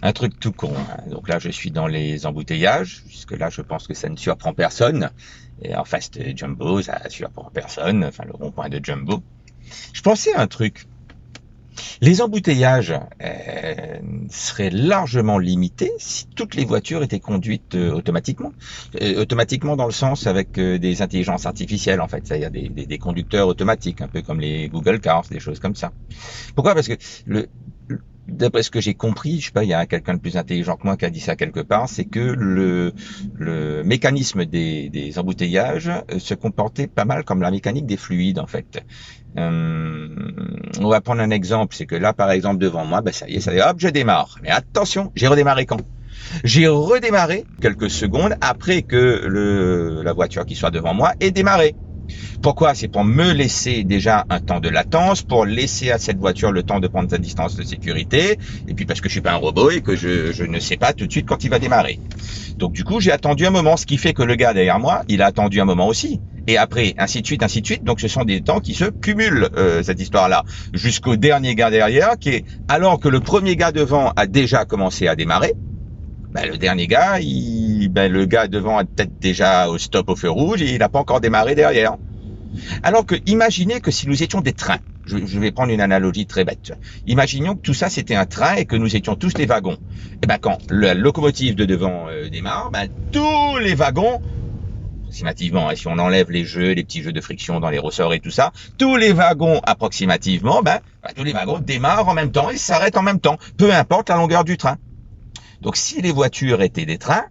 Un truc tout con, hein. Donc là, je suis dans les embouteillages. Jusque-là, je pense que ça ne surprend personne. Et en face de Jumbo, ça surprend personne. Enfin, le rond-point de Jumbo. Je pensais à un truc. Les embouteillages seraient largement limités si toutes les voitures étaient conduites automatiquement. Automatiquement dans le sens avec des intelligences artificielles, en fait. C'est-à-dire des conducteurs automatiques, un peu comme les Google Cars, des choses comme ça. Pourquoi? Parce que le, d'après ce que j'ai compris, je sais pas, il y a quelqu'un de plus intelligent que moi qui a dit ça quelque part, c'est que le mécanisme des embouteillages se comportait pas mal comme la mécanique des fluides en fait. Euh, on va prendre un exemple, c'est que là par exemple devant moi, ben ça y est, hop, je démarre. Mais attention, j'ai redémarré quand? J'ai redémarré quelques secondes après que la voiture qui soit devant moi ait démarré. Pourquoi? C'est pour me laisser déjà un temps de latence, pour laisser à cette voiture le temps de prendre sa distance de sécurité, et puis parce que je suis pas un robot et que je ne sais pas tout de suite quand il va démarrer. Donc du coup, j'ai attendu un moment, ce qui fait que le gars derrière moi, il a attendu un moment aussi. Et après, ainsi de suite, ainsi de suite. Donc ce sont des temps qui se cumulent, cette histoire-là. Jusqu'au dernier gars derrière, qui est, alors que le premier gars devant a déjà commencé à démarrer, ben, le dernier gars, le gars devant est peut-être déjà au stop au feu rouge et il n'a pas encore démarré derrière. Alors que, imaginez que si nous étions des trains, je vais prendre une analogie très bête. Imaginons que tout ça c'était un train et que nous étions tous des wagons. Et ben quand la locomotive de devant démarre, ben tous les wagons, approximativement, si on enlève les jeux, les petits jeux de friction dans les ressorts et tout ça, tous les wagons approximativement, tous les wagons démarrent en même temps et s'arrêtent en même temps, peu importe la longueur du train. Donc si les voitures étaient des trains,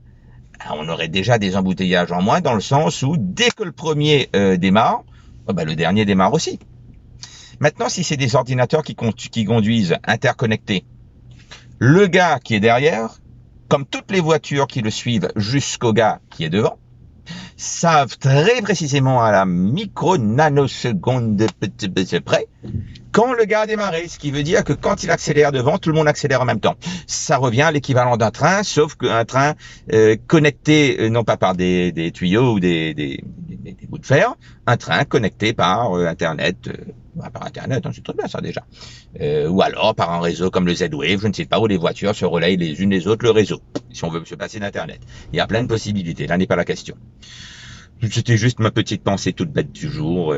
on aurait déjà des embouteillages en moins dans le sens où dès que le premier démarre, le dernier démarre aussi. Maintenant, si c'est des ordinateurs qui conduisent interconnectés, le gars qui est derrière, comme toutes les voitures qui le suivent jusqu'au gars qui est devant, savent très précisément à la micro-nanoseconde de près quand le gars a démarré, ce qui veut dire que quand il accélère devant, tout le monde accélère en même temps. Ça revient à l'équivalent d'un train, sauf qu'un train connecté non pas par des tuyaux ou des bouts de fer, un train connecté par Internet, par Internet, c'est très bien ça déjà, ou alors par un réseau comme le Z-Wave, je ne sais pas, où les voitures se relayent les unes les autres le réseau, si on veut se passer d'Internet. Il y a plein de possibilités, là n'est pas la question. C'était juste ma petite pensée toute bête du jour,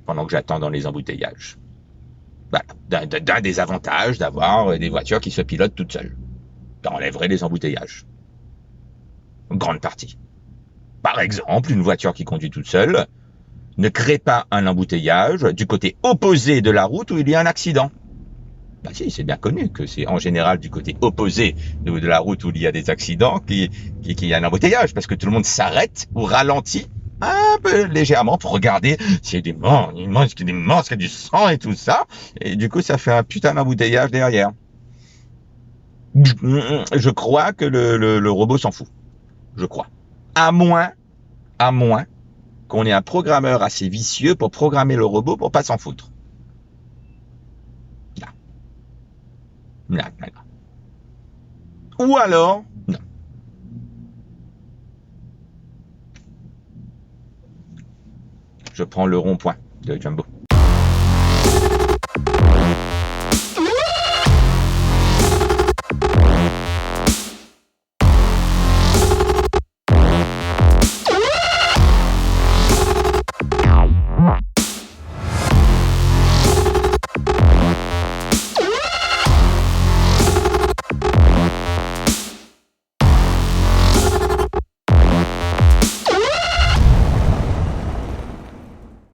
pendant que j'attends dans les embouteillages. Voilà, d'un des avantages d'avoir des voitures qui se pilotent toutes seules. Ça enlèverait les embouteillages. Une grande partie. Par exemple, une voiture qui conduit toute seule ne crée pas un embouteillage du côté opposé de la route où il y a un accident. Si, c'est bien connu que c'est en général du côté opposé de la route où il y a des accidents qu'il y a un embouteillage, parce que tout le monde s'arrête ou ralentit un peu légèrement pour regarder s'il y a des morts, il y a du sang et tout ça, et du coup ça fait un putain d'embouteillage derrière. Je crois que le robot s'en fout. Je crois. À moins, à moins qu'on ait un programmeur assez vicieux pour programmer le robot pour pas s'en foutre. Là. Là, là, là. Ou alors, non. Je prends le rond-point de Jumbo.